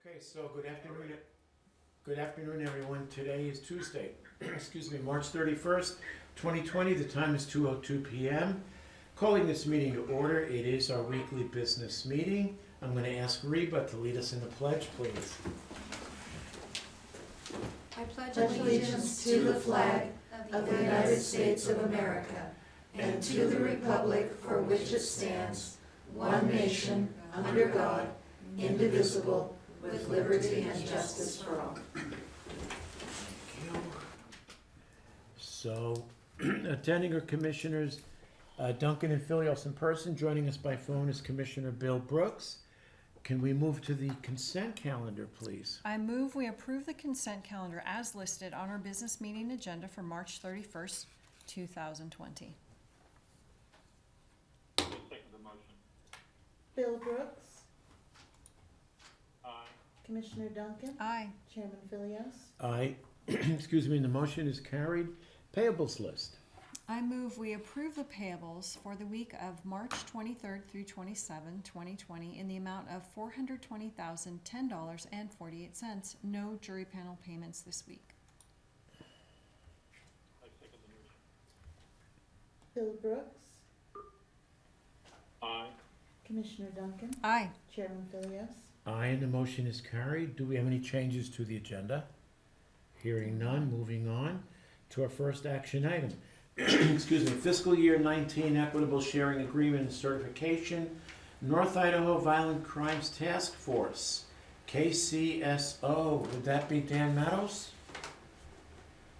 Okay, so good afternoon, everyone. Today is Tuesday, excuse me, March 31st, 2020. The time is 2:02 p.m. Calling this meeting to order. It is our weekly business meeting. I'm going to ask Reba to lead us in the pledge, please. I pledge allegiance to the flag of the United States of America and to the republic for which it stands, one nation, under God, indivisible, with liberty and justice for all. Thank you. So, attending are Commissioners Duncan and Fillios in person. Joining us by phone is Commissioner Bill Brooks. Can we move to the consent calendar, please? I move we approve the consent calendar as listed on our business meeting agenda for March 31st, 2020. Second the motion. Bill Brooks, Aye. Commissioner Duncan, Aye. Chairman Fillios. Aye. Excuse me, and the motion is carried. Payables list. I move we approve the payables for the week of March 23rd through 27, 2020 in the amount of $420,010.48. No jury panel payments this week. I second the motion. Bill Brooks, Aye. Commissioner Duncan, Aye. Chairman Fillios. Aye, and the motion is carried. Do we have any changes to the agenda? Hearing none, moving on to our first action item. Excuse me, fiscal year 19 equitable sharing agreement and certification, North Idaho Violent Crimes Task Force, KCSO. Would that be Dan Meadows?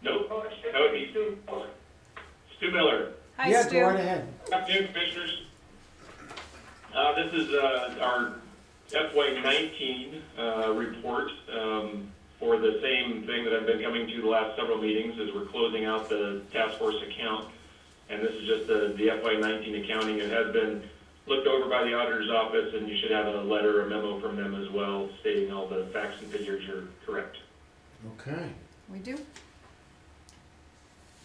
Nope. That would be Stu Miller. Hi, Yeah, Stu. go right ahead. Good afternoon, Commissioners. This is our FY19 report for the same thing that I've been coming to the last several meetings as we're closing out the task force account. And this is just the FY19 accounting. It has been looked over by the auditor's office, and you should have a letter or memo from them as well stating all the facts and figures are correct. Okay. We do.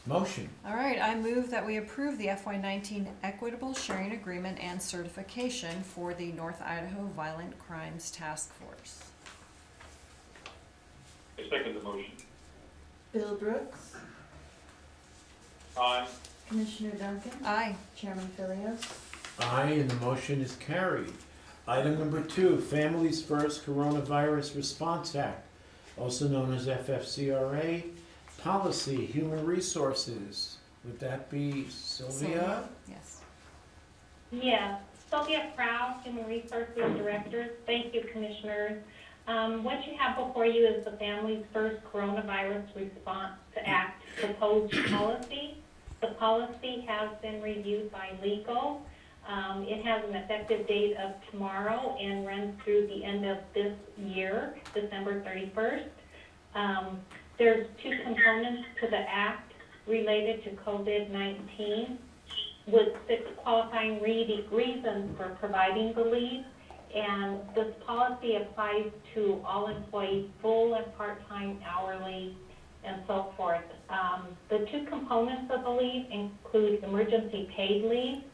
Motion. All right, I move that we approve the FY19 Equitable Sharing Agreement and Certification for the North Idaho Violent Crimes Task Force. I second the motion. Bill Brooks, Aye. Commissioner Duncan, Aye. Chairman Fillios. Aye, and the motion is carried. Item number 2, Families First Coronavirus Response Act, also known as FFCRA, Policy, Human Resources. Would that be Sylvia? Yes. Yes, Sylvia Proud, Human Resources Director. Thank you, Commissioners. What you have before you is the Families First Coronavirus Response Act proposed policy. The policy has been reviewed by legal. It has an effective date of tomorrow and runs through the end of this year, December 31st. There's 2 components to the act related to COVID-19 with 6 qualifying reasons for providing the leave. And this policy applies to all employees, full and part-time, hourly, and so forth. The 2 components of the leave include emergency paid leave,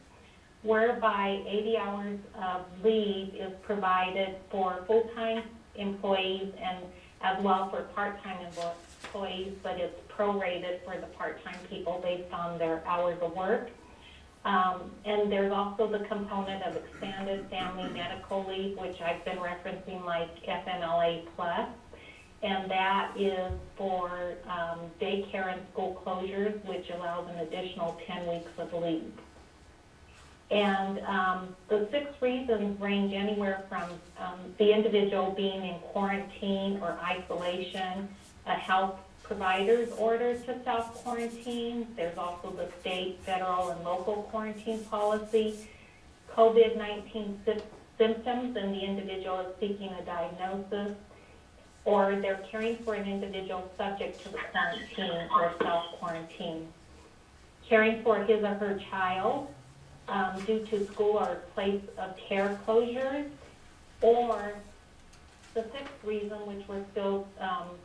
whereby 80 hours of leave is provided for full-time employees and as well for part-time employees, but it's prorated for the part-time people based on their hours of work. And there's also the component of expanded family medical leave, which I've been referencing like FMLA plus, and that is for daycare and school closures, which allows an additional 10 weeks of leave. And the 6 reasons range anywhere from the individual being in quarantine or isolation, a health provider's order to self-quarantine. There's also the state, federal, and local quarantine policy, COVID-19 symptoms, and the individual is seeking a diagnosis, or they're caring for an individual subject to the quarantine or self-quarantine, caring for his or her child due to school or place of care closures, or the 6th reason, which we're still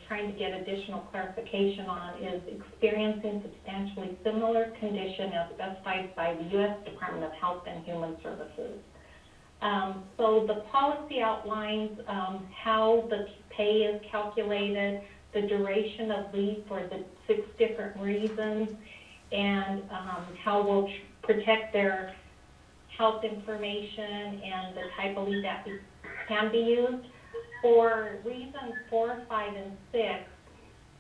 trying to get additional clarification on, is experiencing substantially similar condition as specified by the U.S. Department of Health and Human Services. So the policy outlines how the pay is calculated, the duration of leave for the 6 different reasons, and how we'll protect their health information and the type of leave that can be used. For reasons 4, 5, and 6,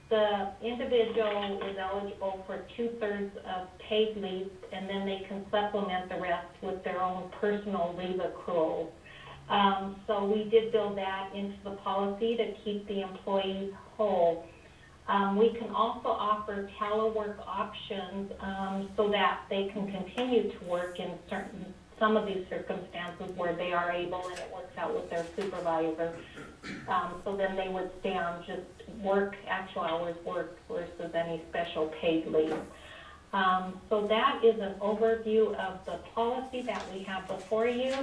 the individual is eligible for 2/3 of paid leave, and then they can supplement the rest with their own personal leave accrual. So we did build that into the policy to keep the employees whole. We can also offer telework options so that they can continue to work in some of these circumstances where they are able and it works out with their supervisor. So then they would stay on just actual hours worked versus any special paid leave. So that is an overview of the policy that we have before you.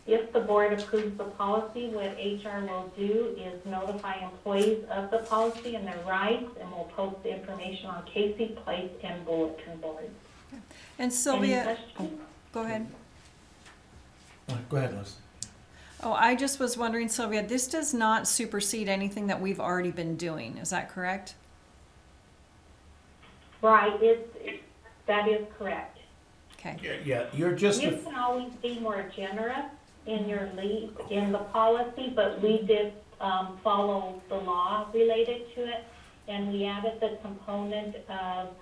If the board approves the policy, what HR will do is notify employees of the policy and their rights, and we'll post the information on Casey Place and bulletin boards. And Sylvia, Any questions? go ahead. Go ahead, Liz. Oh, I just was wondering, Sylvia, this does not supersede anything that we've already been doing. Is that correct? Right, that is correct. Okay. Yeah, you're just, You can always be more generous in your leave, in the policy, but we did follow the law related to it, and we added the component of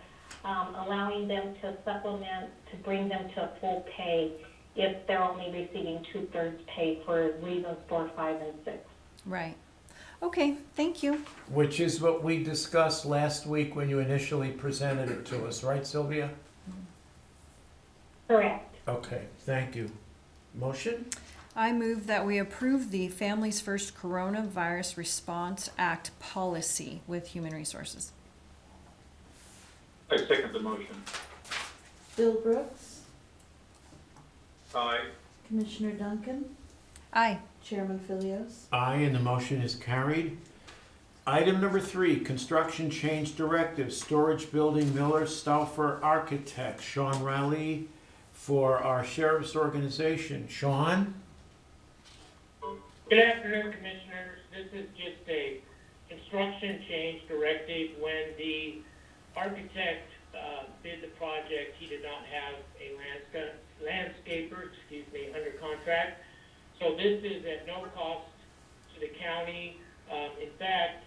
allowing them to supplement to bring them to full pay if they're only receiving 2/3 pay for reasons 4, 5, and 6. Right. Okay, thank you. which is what we discussed last week when you initially presented it to us, right, Sylvia? Correct. Okay, thank you. Motion? I move that we approve the Families First Coronavirus Response Act policy with Human Resources. I second the motion. Bill Brooks, Aye. Commissioner Duncan, Aye. Chairman Fillios. Aye, and the motion is carried. Item number 3, construction change directive, storage building, Miller Stauffer Architects, Shawn Raleigh for our sheriff's organization. Shawn? Good afternoon, Commissioners. This is just a construction change directive. When the architect bid the project, he did not have a landscaper, under contract. So this is at no cost to the county. In fact,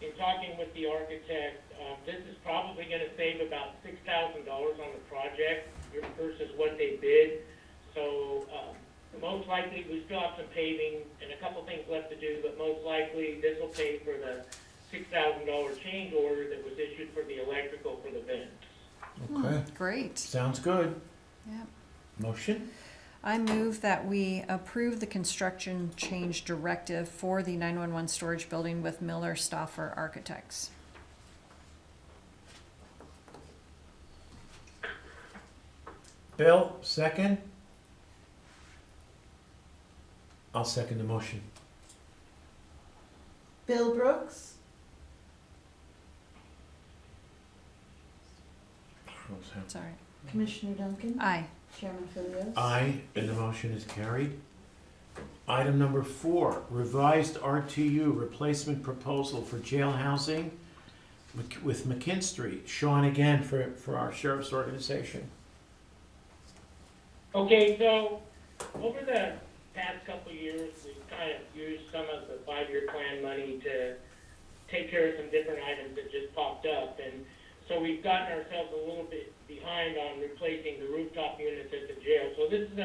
in talking with the architect, this is probably going to save about $6,000 on the project versus what they bid. So most likely, we still have some paving and a couple things left to do, but most likely this will pay for the $6,000 change order that was issued for the electrical for the vents. Okay, Great. sounds good. Yep. Motion? I move that we approve the construction change directive for the 911 storage building with Miller Stauffer Architects. Bill, second? I'll second the motion. Bill Brooks, It's all right. Commissioner Duncan, Aye. Chairman Fillios. Aye, and the motion is carried. Item number 4, revised RTU replacement proposal for jail housing with McKinn Street. Shawn again for our sheriff's organization. Okay, so over the past couple of years, we've kind of used some of the 5-year plan money to take care of some different items that just popped up. And so we've gotten ourselves a little bit behind on replacing the rooftop units at the jail. So this is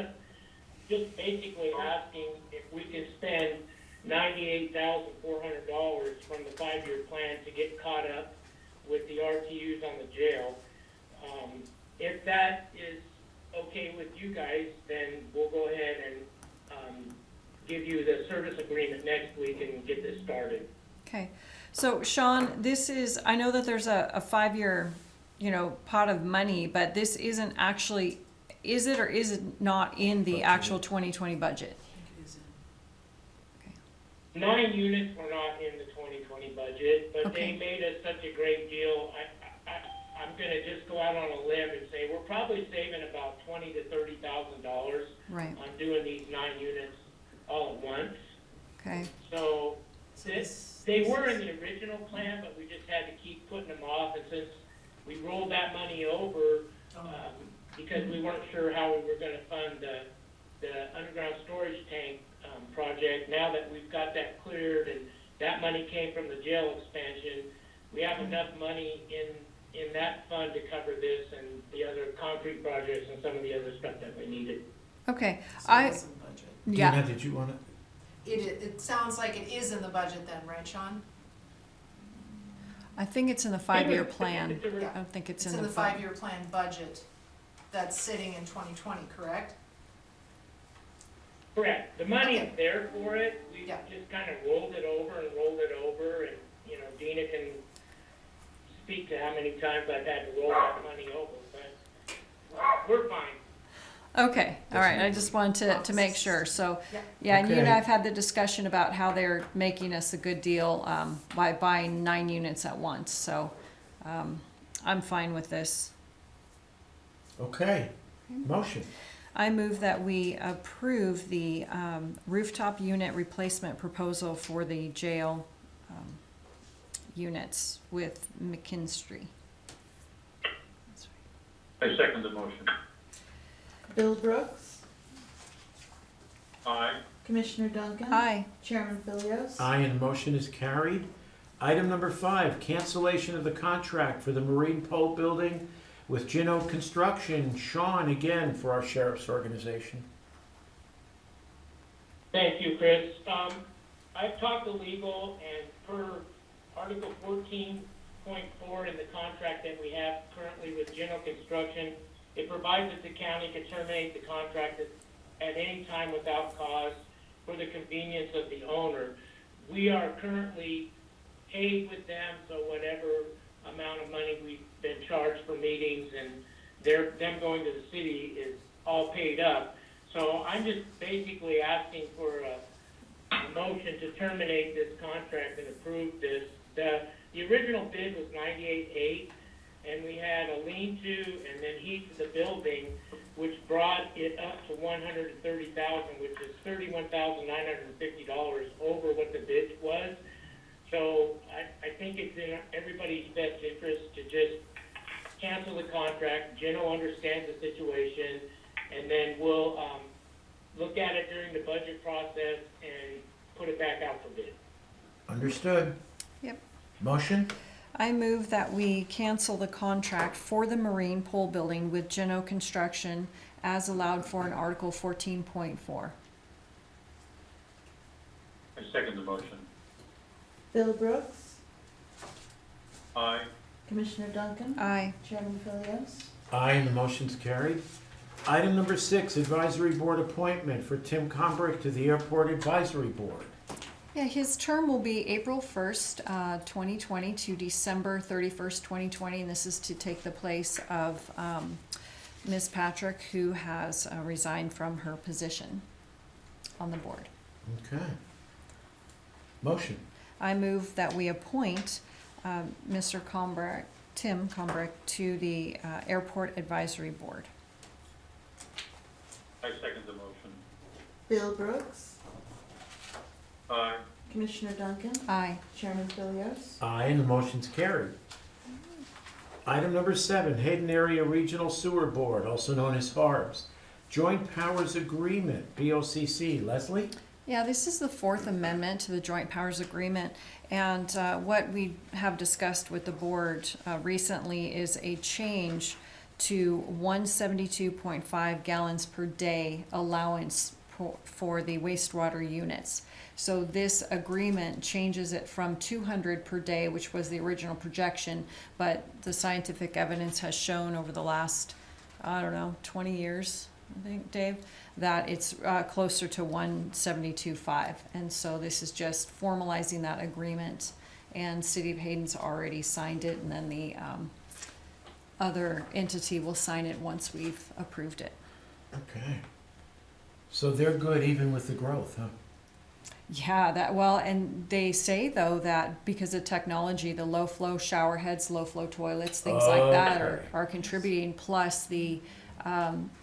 just basically asking if we can spend $98,400 from the 5-year plan to get caught up with the RTUs on the jail. If that is okay with you guys, then we'll go ahead and give you the service agreement next week and get this started. Okay. So Shawn, this is, I know that there's a 5-year, pot of money, but this isn't actually, is it or is it not in the actual 2020 budget? 9 units were not in the 2020 budget, but Okay. they made us such a great deal. I'm gonna just go out on a limb and say, we're probably saving about $20,000 to $30,000 Right, on doing these 9 units all at once. okay, So, they were in the original plan, but we just had to keep putting them off, and since we rolled that money over, because we weren't sure how we were gonna fund the underground storage tank, project, now that we've got that cleared and that money came from the jail expansion, we have enough money in that fund to cover this and the other concrete projects and some of the other stuff that we needed. okay. So it is in the budget. Yeah, Dena, did you want to? It sounds like it is in the budget then, right, Shawn? I think it's in the 5-year plan. It's a- I don't think it's It's in in the. the 5-year plan budget that's sitting in 2020, correct? Correct, the money is Okay. there for it, we Yeah. just kind of rolled it over, and, you know, Dena can speak to how many times I've had to roll that money over, but we're fine. Okay, all right, I just wanted to make sure, so, Yeah. yeah, and you and Okay. I have had the discussion about how they're making us a good deal, by buying 9 units at once, so, I'm fine with this. Okay, motion. I move that we approve the, rooftop unit replacement proposal for the jail, units with McKinstry. I second the motion. Bill Brooks, Aye. Commissioner Duncan. Aye. Chairman Fillios. Aye, and the motion is carried. Item number 5, cancellation of the contract for the Marine Pole Building with Gino Construction. Shawn, again, for our sheriff's organization. Thank you, Chris. I've talked to legal, and per Article 14.4 in the contract that we have currently with General Construction, it provides that the county can terminate the contract at any time without cause for the convenience of the owner. We are currently paid with them, so whatever amount of money we've been charged for meetings and them going to the city is all paid up. So I'm just basically asking for a motion to terminate this contract and approve this. The original bid was $98,800, and we had a lean-to and then heat to the building, which brought it up to $130,000, which is $31,950 over what the bid was. So I think it's in everybody's best interest to just cancel the contract. Gino understands the situation, and then we'll look at it during the budget process and put it back out for bid. Understood? Yep. Motion? I move that we cancel the contract for the Marine Pole Building with Gino Construction as allowed for in Article 14.4. I second the motion. Bill Brooks, Aye. Commissioner Duncan. Aye. Chairman Fillios. Aye, and the motion's carried. Item number 6, advisory board appointment for Tim Combrick to the Airport Advisory Board. Yeah, his term will be April 1st, 2020 to December 31st, 2020, and this is to take the place of Ms. Patrick, who has resigned from her position on the board. Okay. Motion? I move that we appoint Mr. Combrick, Tim Combrick, to the Airport Advisory Board. I second the motion. Bill Brooks, Aye. Commissioner Duncan. Aye. Chairman Fillios. Aye, and the motion's carried. Item number 7, Hayden Area Regional Sewer Board, also known as HARBS. Joint Powers Agreement, BOCC. Leslie? Yeah, this is the 4th Amendment to the Joint Powers Agreement, and what we have discussed with the board recently is a change to 172.5 gallons per day allowance for the wastewater units. So this agreement changes it from 200 per day, which was the original projection, but the scientific evidence has shown over the last, 20 years, I think, Dave, that it's closer to 172.5. And so this is just formalizing that agreement, and City of Hayden's already signed it, and then the other entity will sign it once we've approved it. Okay. So they're good even with the growth, huh? Yeah, that, well, and they say though that because of technology, the low flow shower heads, low flow toilets, things like that Okay. are contributing, plus the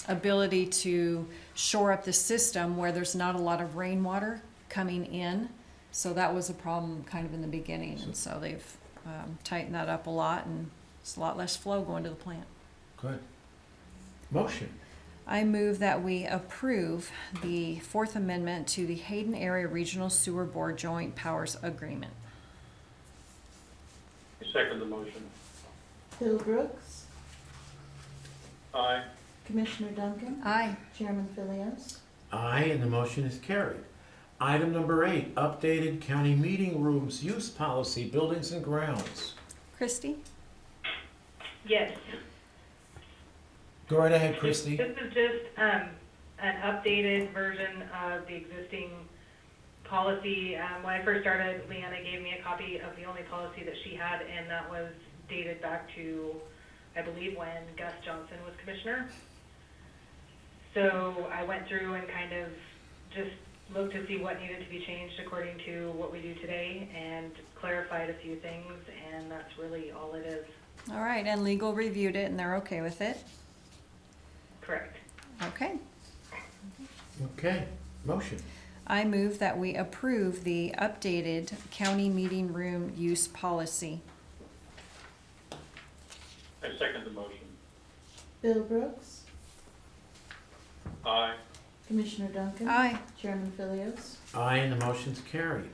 ability to shore up the system where there's not a lot of rainwater coming in. So that was a problem kind of in the beginning, and so they've tightened that up a lot, and it's a lot less flow going to the plant. Good. Motion. I move that we approve the Fourth Amendment to the Hayden Area Regional Sewer Board Joint Powers Agreement. I second the motion. Bill Brooks, Aye. Commissioner Duncan, Aye. Chairman Fillios. Aye, and the motion is carried. Item number 8, updated county meeting rooms use policy, buildings and grounds. Kristi? Yes. Go right ahead, Kristi. This is just an updated version of the existing policy. When I first started, Leanna gave me a copy of the only policy that she had, and that was dated back to, I believe, when Gus Johnson was commissioner. So I went through and kind of just looked to see what needed to be changed according to what we do today, and clarified a few things, and that's really all it is. All right, and legal reviewed it and they're okay with it? Correct. Okay. Okay, motion. I move that we approve the updated county meeting room use policy. I second the motion. Bill Brooks, Aye. Commissioner Duncan. Aye. Chairman Fillios. Aye, and the motion's carried.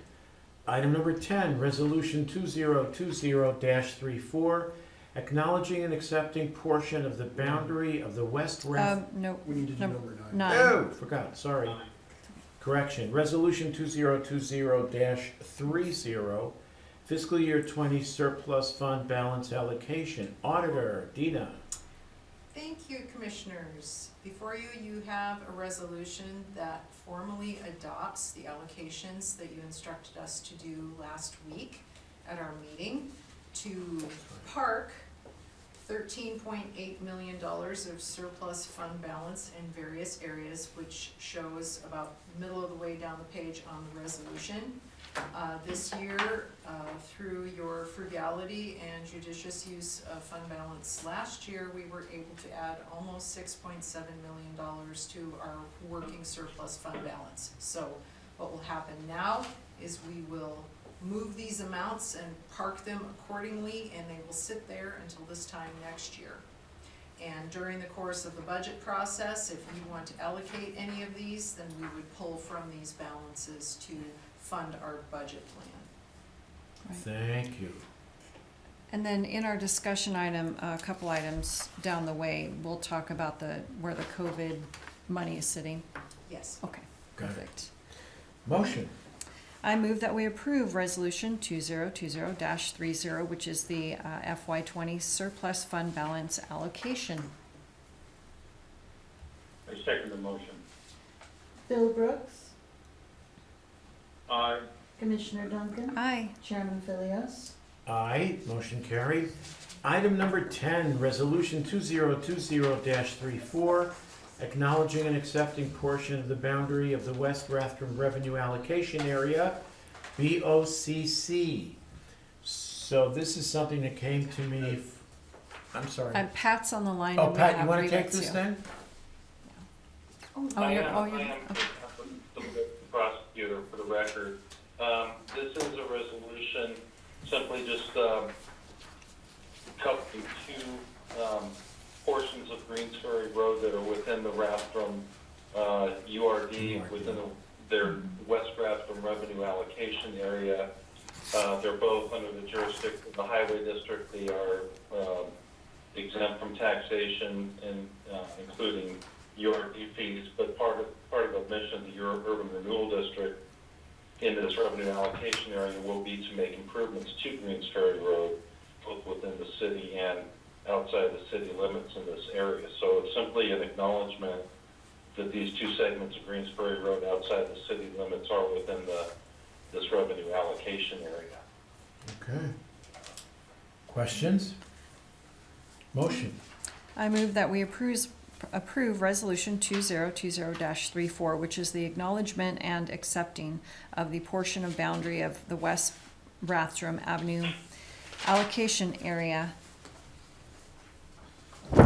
Item number 10, resolution 2020-34, acknowledging and accepting portion of the boundary of the West Rath. No, We need to do Number number 9. 9. Oh, forgot, sorry. Correction, resolution 2020-30, fiscal year 20 surplus fund balance allocation. Auditor, Dena. Thank you, Commissioners. Before you, you have a resolution that formally adopts the allocations that you instructed us to do last week at our meeting to park $13.8 million of surplus fund balance in various areas, which shows about middle of the way down the page on the resolution. This year, through your frugality and judicious use of fund balance last year, we were able to add almost $6.7 million to our working surplus fund balance. So what will happen now is we will move these amounts and park them accordingly, and they will sit there until this time next year. And during the course of the budget process, if you want to allocate any of these, then we would pull from these balances to fund our budget plan. Thank you. And then in our discussion item, a couple items down the way, we'll talk about where the COVID money is sitting. Yes. Okay, Got it. perfect. Motion. I move that we approve resolution 2020-30, which is the FY20 surplus fund balance allocation. I second the motion. Bill Brooks, Aye. Commissioner Duncan. Aye. Chairman Fillios. Aye, motion carried. Item number 10, resolution 2020-34, acknowledging and accepting portion of the boundary of the West Rathdrum Revenue Allocation Area, BOCC. So this is something that came to me, I'm sorry. Pat's on the line. Oh, and we Pat, you have want to take Rita this too. then? Oh, I you're, am, oh, I you're, am okay. the prosecutor for the record. This is a resolution simply just covering two portions of Greensbury Road that are within the Rathdrum URD, within their West Rathdrum Revenue Allocation Area. They're both under the jurisdiction of the Highway District. They are exempt from taxation, and including URD fees, but part of the mission of the Urban Renewal District in this revenue allocation area will be to make improvements to Greensbury Road, both within the city and outside the city limits in this area. So it's simply an acknowledgement that these two segments of Greensbury Road outside the city limits are within this revenue allocation area. Okay. Questions? Motion. I move that we approve approve Resolution 2020-34, which is the acknowledgement and accepting of the portion of boundary of the West Rathdrum Avenue allocation area. I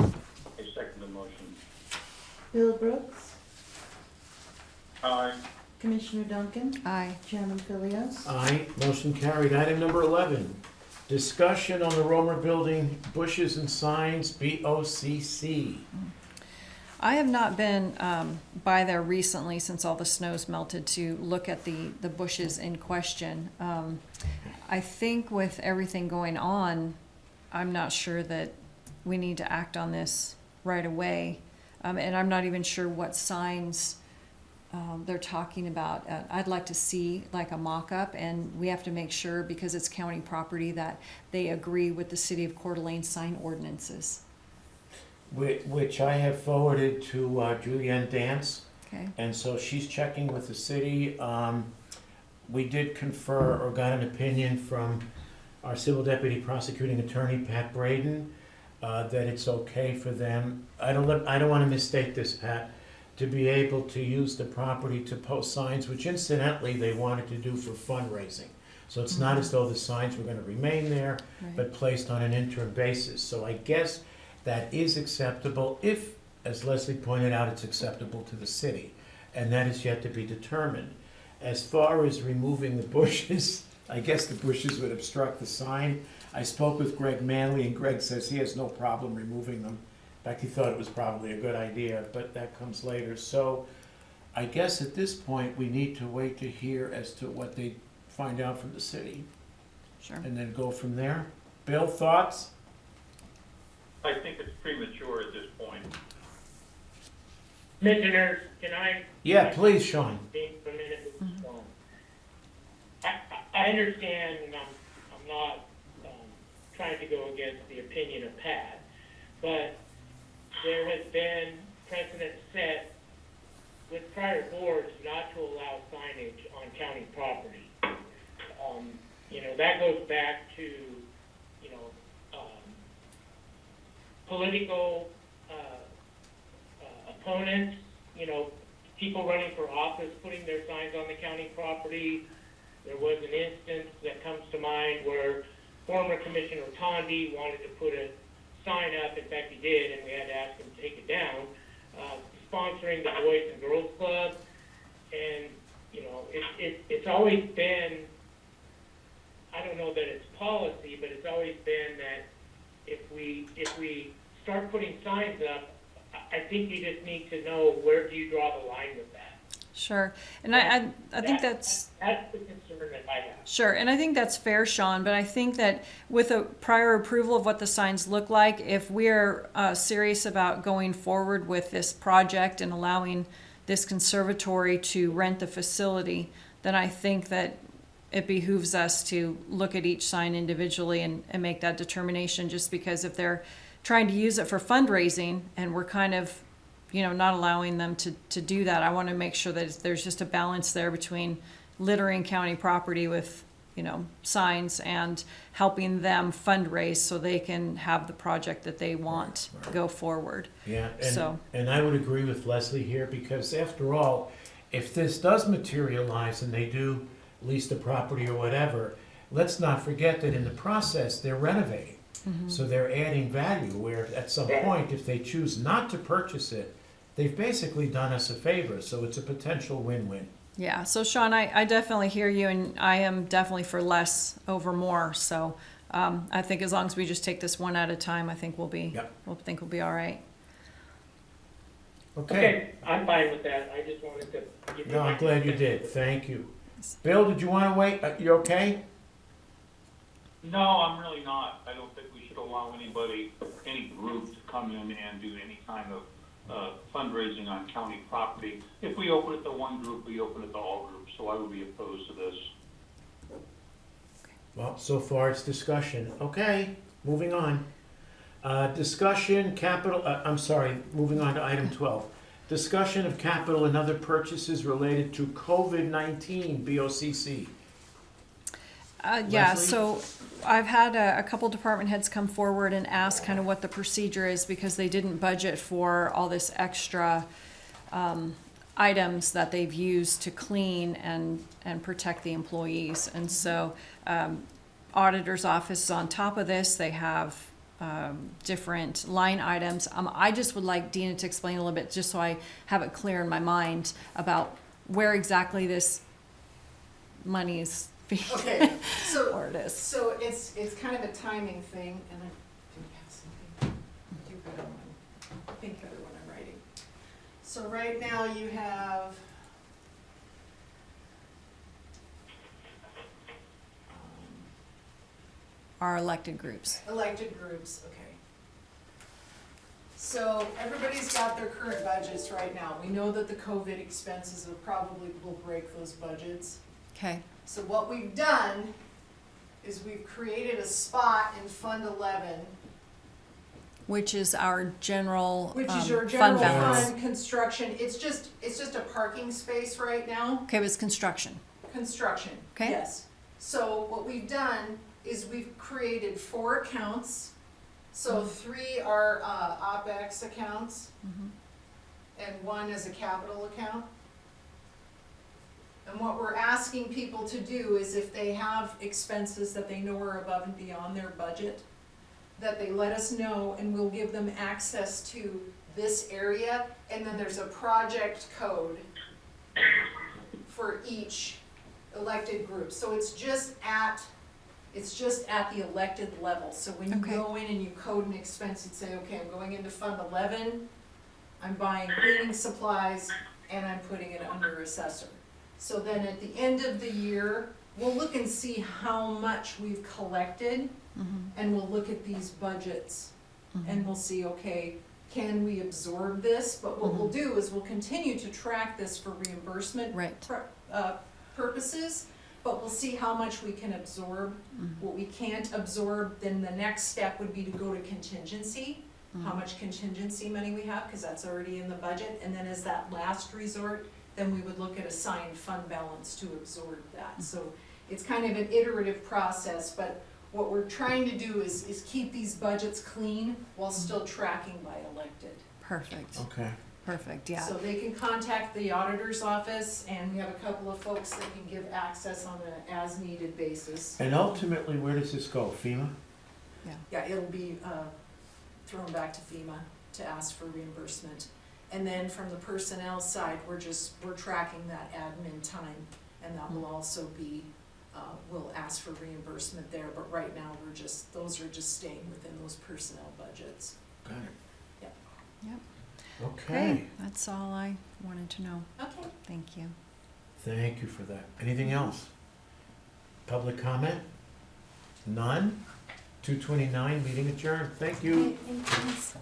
second the motion. Bill Brooks, Aye. Commissioner Duncan, Aye. Chairman Fillios. Aye, motion carried. Item number 11, discussion on the Romer Building bushes and signs, BOCC. I have not been by there recently since all the snow's melted to look at the bushes in question. I think with everything going on, I'm not sure that we need to act on this right away. And I'm not even sure what signs they're talking about. I'd like to see like a mock-up, and we have to make sure, because it's county property, that they agree with the city of Coeur d'Alene sign ordinances. Which I have forwarded to Julianne Dance, Okay. and so she's checking with the city. We did confer or got an opinion from our civil deputy prosecuting attorney, Pat Braden, that it's okay for them, I don't want to misstate this, Pat, to be able to use the property to post signs, which incidentally they wanted to do for fundraising. So it's not as though the signs were going to remain there, Right. but placed on an interim basis. So I guess that is acceptable if, as Leslie pointed out, it's acceptable to the city. And that is yet to be determined. As far as removing the bushes, I guess the bushes would obstruct the sign. I spoke with Greg Manley, and Greg says he has no problem removing them. In fact, he thought it was probably a good idea, but that comes later. So I guess at this point, we need to wait to hear as to what they find out from the city, Sure. and then go from there. Bill, thoughts? I think it's premature at this point. Commissioners, can I Yeah, please, Shawn. speak for a minute with Shawn? I understand, and I'm not trying to go against the opinion of Pat, but there has been precedent set with prior boards not to allow signage on county property. That goes back to, political opponents, people running for office, putting their signs on the county property. There was an instance that comes to mind where former Commissioner Tondi wanted to put a sign up, in fact he did, and we had to ask him to take it down, sponsoring the Boys and Girls Club. And, it's always been, I don't know that it's policy, but it's always been that if we start putting signs up, I think you just need to know, where do you draw the line with that? Sure. And I think that's the concern that I have. sure, and I think that's fair, Shawn, but I think that with a prior approval of what the signs look like, if we're serious about going forward with this project and allowing this conservatory to rent the facility, then I think that it behooves us to look at each sign individually and make that determination, just because if they're trying to use it for fundraising and we're kind of not allowing them to do that, I want to make sure that there's just a balance there between littering county property with, signs and helping them fundraise so they can have the project that they want go forward. Yeah, So- and I would agree with Leslie here, because after all, if this does materialize and they do lease the property or whatever, let's not forget that in the process, they're renovating. So they're adding value, where at some point, if they choose not to purchase it, they've basically done us a favor, so it's a potential win-win. Yeah, so Shawn, I definitely hear you, and I am definitely for less over more. So I think as long as we just take this one at a time, I think we'll be all right. Okay, I'm fine with that, I just wanted to give you. no, I'm glad you did, thank you. Bill, did you want to wait? You okay? No, I'm really not. I don't think we should allow anybody, any group to come in and do any kind of fundraising on county property. If we open it to one group, we open it to all groups, so I would be opposed to this. Well, so far it's discussion. Okay, moving on. Moving on to item 12. Discussion of capital and other purchases related to COVID-19, BOCC. Yeah, Leslie? so I've had a couple department heads come forward and ask kind of what the procedure is because they didn't budget for all this extra items that they've used to clean and protect the employees. And so auditor's office is on top of this. They have different line items. I just would like Dena to explain a little bit, just so I have it clear in my mind about where exactly this money is being, Okay, so, where it is. so it's kind of a timing thing, and I do have something, do better when, I think better when I'm writing. So right now you have, Our elected groups. elected groups, okay. So everybody's got their current budgets right now. We know that the COVID expenses will break those budgets. Okay, So what we've done is we've created a spot in Fund 11, which is our general which is your fund general balance. fund construction. It's just a parking space right now. Okay, but it's construction. Construction, Okay. yes. So what we've done is we've created 4 accounts. So 3 are OpEx accounts, and 1 is a capital account. And what we're asking people to do is if they have expenses that they know are above and beyond their budget, that they let us know and we'll give them access to this area. And then there's a project code for each elected group. So it's just at the elected level. So when you Okay. go in and you code an expense, you'd say, okay, I'm going into Fund 11, I'm buying cleaning supplies, and I'm putting it under assessor. So then at the end of the year, we'll look and see how much we've collected, and we'll look at these budgets, and we'll see, okay, can we absorb this? But what we'll do is we'll continue to track this for reimbursement Right. purposes, but we'll see how much we can absorb. What we can't absorb, then the next step would be to go to contingency, how much contingency money we have, because that's already in the budget. And then as that last resort, then we would look at assigned fund balance to absorb that. So it's kind of an iterative process, but what we're trying to do is keep these budgets clean while still tracking by elected. Perfect, Okay. perfect, yeah. So they can contact the auditor's office, and we have a couple of folks that can give access on an as-needed basis. And ultimately, where does this go? FEMA? Yeah, it'll be thrown back to FEMA to ask for reimbursement. And then from the personnel side, we're tracking that admin time, and that will also be, we'll ask for reimbursement there, but right now, those are just staying within those personnel budgets. Got it. Yep. Yep. Okay. Okay, that's all I wanted to know. Okay. Thank you. Thank you for that. Anything else? Public comment? None? 2:29, meeting adjourned. Thank you. Thanks.